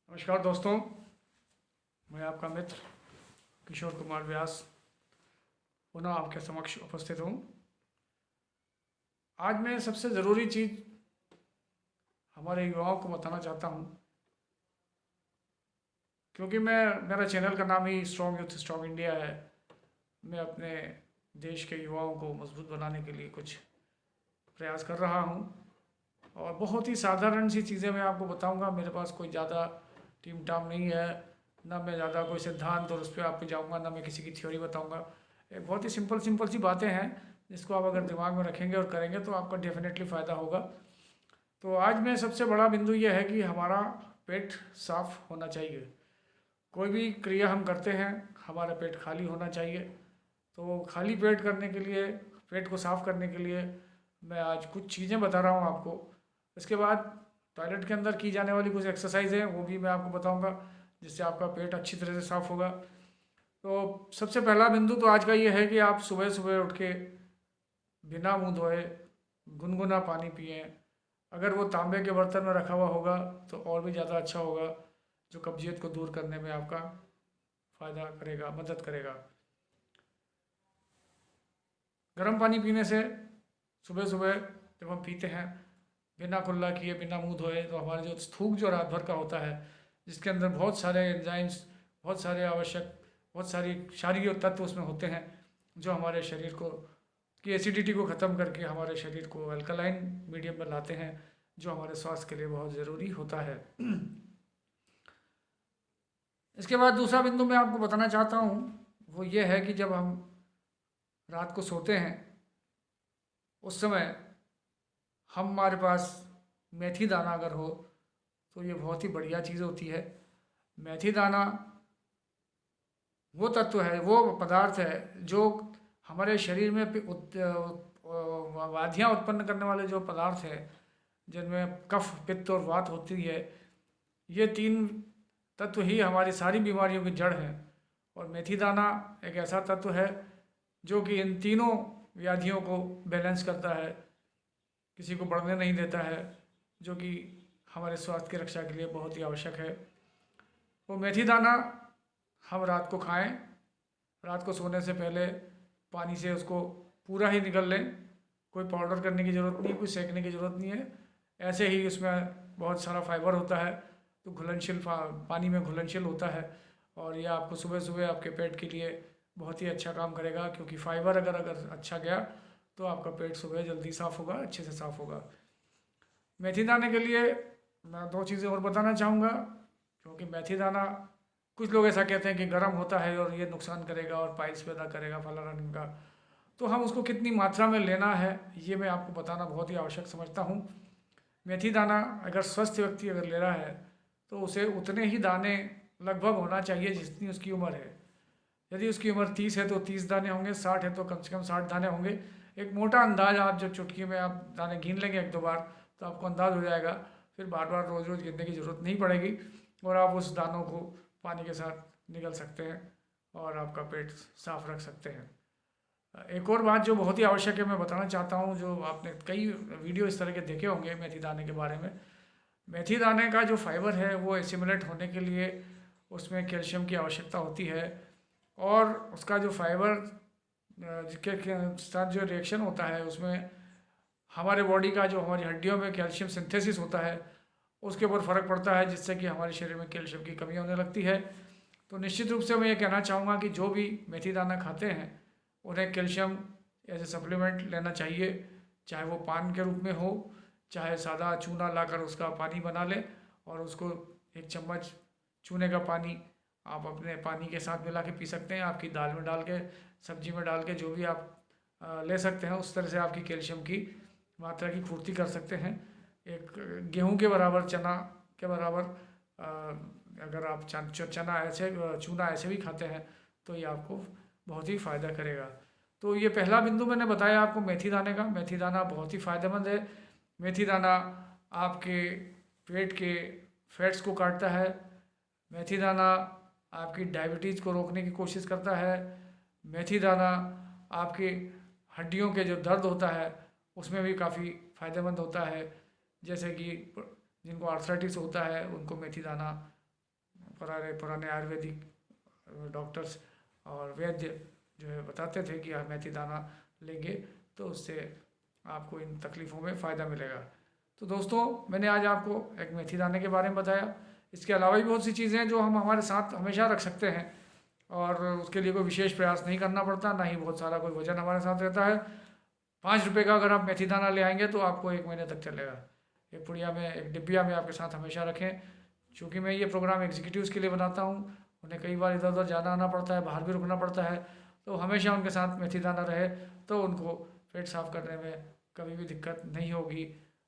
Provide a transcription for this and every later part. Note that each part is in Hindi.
नमस्कार दोस्तों, मैं आपका मित्र किशोर कुमार व्यास पुनः आपके समक्ष उपस्थित हूँ। आज मैं सबसे ज़रूरी चीज़ हमारे युवाओं को बताना चाहता हूँ, क्योंकि मेरा चैनल का नाम ही स्ट्रॉन्ग यूथ स्ट्रॉन्ग इंडिया है। मैं अपने देश के युवाओं को मजबूत बनाने के लिए कुछ प्रयास कर रहा हूँ और बहुत ही साधारण सी चीज़ें मैं आपको बताऊँगा। मेरे पास कोई ज़्यादा टीम टाम नहीं है, ना मैं ज़्यादा कोई सिद्धांत और उस पर आप पे जाऊँगा, ना मैं किसी की थ्योरी बताऊँगा। एक बहुत ही सिंपल सी बातें हैं जिसको आप अगर दिमाग में रखेंगे और करेंगे तो आपका डेफिनेटली फ़ायदा होगा। तो आज में सबसे बड़ा बिंदु यह है कि हमारा पेट साफ होना चाहिए। कोई भी क्रिया हम करते हैं, हमारा पेट खाली होना चाहिए। तो खाली पेट करने के लिए, पेट को साफ करने के लिए मैं आज कुछ चीज़ें बता रहा हूँ आपको। इसके बाद टॉयलेट के अंदर की जाने वाली कुछ एक्सरसाइज हैं, वो भी मैं आपको बताऊँगा, जिससे आपका पेट अच्छी तरह से साफ होगा। तो सबसे पहला बिंदु तो आज का ये है कि आप सुबह सुबह उठ के बिना मुंह धोए गुनगुना पानी पिएं। अगर वो तांबे के बर्तन में रखा हुआ होगा तो और भी ज़्यादा अच्छा होगा, जो कब्जियत को दूर करने में आपका फ़ायदा करेगा, मदद करेगा। गर्म पानी पीने से सुबह सुबह जब हम पीते हैं बिना कुल्ला किए, बिना मुंह धोए, तो हमारे जो थूक जो रात भर का होता है, जिसके अंदर बहुत सारे एंजाइम्स, बहुत सारे आवश्यक, बहुत सारी क्षारीय तत्व उसमें होते हैं, जो हमारे शरीर को की एसिडिटी को ख़त्म करके हमारे शरीर को अल्कलाइन मीडियम में लाते हैं, जो हमारे स्वास्थ्य के लिए बहुत ज़रूरी होता है। इसके बाद दूसरा बिंदु मैं आपको बताना चाहता हूँ, वो ये है कि जब हम रात को सोते हैं उस समय हमारे पास मेथी दाना अगर हो तो ये बहुत ही बढ़िया चीज़ होती है। मेथी दाना वो तत्व है, वो पदार्थ है जो हमारे शरीर में वादियाँ उत्पन्न करने वाले जो पदार्थ हैं, जिनमें कफ, पित्त और वात होती है, ये तीन तत्व ही हमारी सारी बीमारियों की जड़ हैं। और मेथी दाना एक ऐसा तत्व है जो कि इन तीनों व्याधियों को बैलेंस करता है, किसी को बढ़ने नहीं देता है, जो कि हमारे स्वास्थ्य की रक्षा के लिए बहुत ही आवश्यक है। वो मेथी दाना हम रात को खाएं, रात को सोने से पहले पानी से उसको पूरा ही निगल लें। कोई पाउडर करने की ज़रूरत नहीं है, कोई सेकने की ज़रूरत नहीं है। ऐसे ही उसमें बहुत सारा फाइबर होता है, तो घुलनशील पानी में घुलनशील होता है, और यह आपको सुबह सुबह आपके पेट के लिए बहुत ही अच्छा काम करेगा, क्योंकि फाइबर अगर अच्छा गया तो आपका पेट सुबह जल्दी साफ़ होगा, अच्छे से साफ़ होगा। मेथी दाने के लिए मैं दो चीज़ें और बताना चाहूँगा, क्योंकि मेथी दाना कुछ लोग ऐसा कहते हैं कि गर्म होता है और ये नुकसान करेगा और पाइल्स पैदा करेगा, फलाना ढिमका। तो हम उसको कितनी मात्रा में लेना है ये मैं आपको बताना बहुत ही आवश्यक समझता हूँ। मेथी दाना अगर स्वस्थ व्यक्ति अगर ले रहा है तो उसे उतने ही दाने लगभग होना चाहिए जितनी उसकी उम्र है। यदि उसकी उम्र 30 है तो 30 दाने होंगे, 60 है तो कम से कम 60 दाने होंगे। एक मोटा अंदाज, आप जब चुटकी में आप दाने गिन लेंगे एक दो बार तो आपको अंदाज हो जाएगा। फिर बार बार रोज़ रोज़ गिनने की ज़रूरत नहीं पड़ेगी और आप उस दानों को पानी के साथ निगल सकते हैं और आपका पेट साफ रख सकते हैं। एक और बात जो बहुत ही आवश्यक है, मैं बताना चाहता हूँ, जो आपने कई वीडियो इस तरह के देखे होंगे मेथी दाने के बारे में। मेथी दाने का जो फाइबर है वो एसिमुलेट होने के लिए उसमें कैल्शियम की आवश्यकता होती है, और उसका जो फाइबर के साथ जो रिएक्शन होता है उसमें हमारे बॉडी का, जो हमारी हड्डियों में कैल्शियम सिंथेसिस होता है, उसके ऊपर फ़र्क पड़ता है, जिससे कि हमारे शरीर में कैल्शियम की कमी होने लगती है। तो निश्चित रूप से मैं ये कहना चाहूँगा कि जो भी मेथी दाना खाते हैं उन्हें कैल्शियम एज ए सप्लीमेंट लेना चाहिए, चाहे वो पान के रूप में हो, चाहे सादा चूना लाकर उसका पानी बना लें और उसको एक चम्मच चूने का पानी आप अपने पानी के साथ मिला के पी सकते हैं। आपकी दाल में डाल के, सब्जी में डाल के, जो भी आप ले सकते हैं, उस तरह से आपकी कैल्शियम की मात्रा की पूर्ति कर सकते हैं। एक गेहूं के बराबर, चना के बराबर अगर आप चना ऐसे, चूना ऐसे भी खाते हैं तो ये आपको बहुत ही फ़ायदा करेगा। तो ये पहला बिंदु मैंने बताया आपको मेथी दाने का। मेथी दाना बहुत ही फ़ायदेमंद है। मेथी दाना आपके पेट के फैट्स को काटता है। मेथी दाना आपकी डायबिटीज़ को रोकने की कोशिश करता है। मेथी दाना आपकी हड्डियों के जो दर्द होता है उसमें भी काफ़ी फ़ायदेमंद होता है। जैसे कि जिनको आर्थराइटिस होता है उनको मेथी दाना पुराने आयुर्वेदिक डॉक्टर्स और वैद्य जो है बताते थे कि आप मेथी दाना लेंगे तो उससे आपको इन तकलीफ़ों में फ़ायदा मिलेगा। तो दोस्तों, मैंने आज आपको एक मेथी दाने के बारे में बताया। इसके अलावा भी बहुत सी चीज़ें हैं जो हम हमारे साथ हमेशा रख सकते हैं और उसके लिए कोई विशेष प्रयास नहीं करना पड़ता, ना ही बहुत सारा कोई वजन हमारे साथ रहता है। 5 रुपये का अगर आप मेथी दाना ले आएंगे तो आपको 1 महीने तक चलेगा। एक पुड़िया में, एक डिब्बिया में आपके साथ हमेशा रखें। चूँकि मैं ये प्रोग्राम एग्जीक्यूटिव्स के लिए बनाता हूँ, उन्हें कई बार इधर उधर जाना आना पड़ता है, बाहर भी रुकना पड़ता है, तो हमेशा उनके साथ मेथी दाना रहे तो उनको पेट साफ़ करने में कभी भी दिक्कत नहीं होगी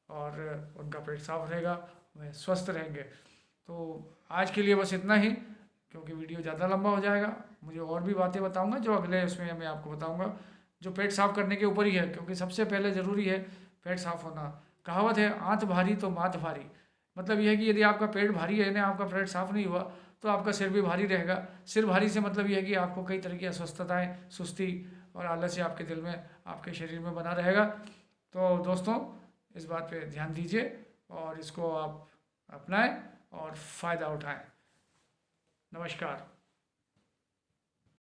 और उनका पेट साफ रहेगा, वह स्वस्थ रहेंगे। तो आज के लिए बस इतना ही, क्योंकि वीडियो ज़्यादा लंबा हो जाएगा। मुझे और भी बातें बताऊंगा जो अगले उसमें मैं आपको बताऊंगा, जो पेट साफ़ करने के ऊपर ही है, क्योंकि सबसे पहले ज़रूरी है पेट साफ़ होना। कहावत है, आंत भारी तो मात भारी। मतलब यह है कि यदि आपका पेट भारी है ना, आपका पेट साफ़ नहीं हुआ तो आपका सिर भी भारी रहेगा। सिर भारी से मतलब यह है कि आपको कई तरह की अस्वस्थताएँ, सुस्ती और आलस्य आपके दिल में, आपके शरीर में बना रहेगा। तो दोस्तों, इस बात पे ध्यान दीजिए और इसको आप अपनाएं और फ़ायदा उठाएं। नमस्कार।